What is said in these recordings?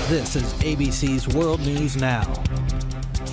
This is ABC's World News Now.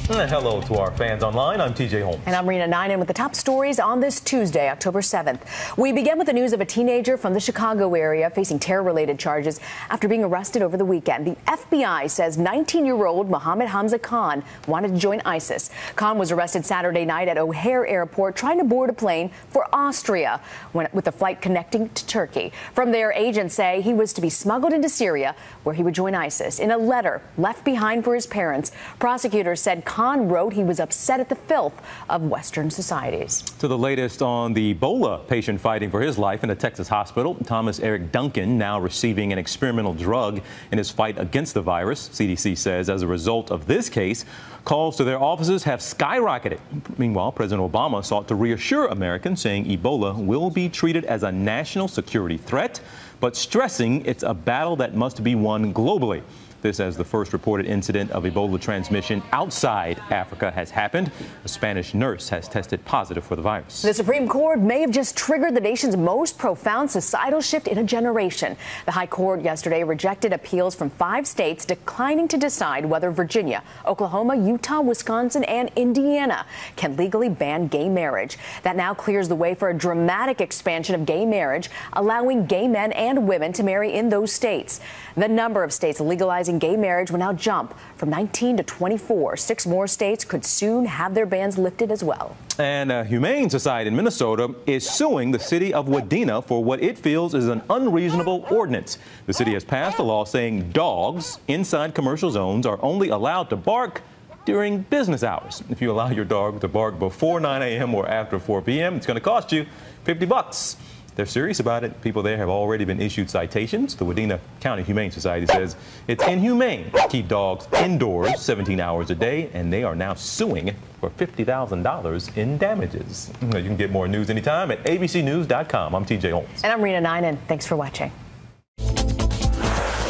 Hello to our fans online. I'm TJ Holmes. And I'm Rena Ninen with the top stories on this Tuesday, October 7th. We begin with the news of a teenager from the Chicago area facing terror-related charges after being arrested over the weekend. The FBI says 19-year-old Mohammed Hamza Khan wanted to join ISIS. Khan was arrested Saturday night at O'Hare Airport trying to board a plane for Austria with a flight connecting to Turkey. From there, agents say he was to be smuggled into Syria, where he would join ISIS. In a letter left behind for his parents, prosecutors said Khan wrote he was upset at the filth of Western societies. To the latest on the Ebola patient fighting for his life in a Texas hospital, Thomas Eric Duncan now receiving an experimental drug in his fight against the virus. CDC says as a result of this case, calls to their offices have skyrocketed. Meanwhile, President Obama sought to reassure Americans, saying Ebola will be treated as a national security threat, but stressing it's a battle that must be won globally. This as the first reported incident of Ebola transmission outside Africa has happened. A Spanish nurse has tested positive for the virus. The Supreme Court may have just triggered the nation's most profound societal shift in a generation. The High Court yesterday rejected appeals from 5 states declining to decide whether Virginia, Oklahoma, Utah, Wisconsin, and Indiana can legally ban gay marriage. That now clears the way for a dramatic expansion of gay marriage, allowing gay men and women to marry in those states. The number of states legalizing gay marriage will now jump from 19 to 24. 6 more states could soon have their bans lifted as well. And Humane Society in Minnesota is suing the city of Wadena for what it feels is an unreasonable ordinance. The city has passed a law saying dogs inside commercial zones are only allowed to bark during business hours. If you allow your dog to bark before 9 a.m. or after 4 p.m., it's going to cost you $50. They're serious about it. People there have already been issued citations. The Wadena County Humane Society says it's inhumane to keep dogs indoors 17 hours a day, and they are now suing for $50,000 in damages. You can get more news anytime at abcnews.com. I'm TJ Holmes. And I'm Rena Ninen. Thanks for watching.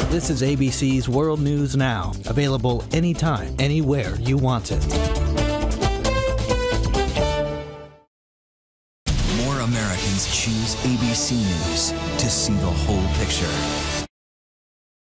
This is ABC's World News Now, available anytime, anywhere you want it. Americans choose ABC News to see the whole picture.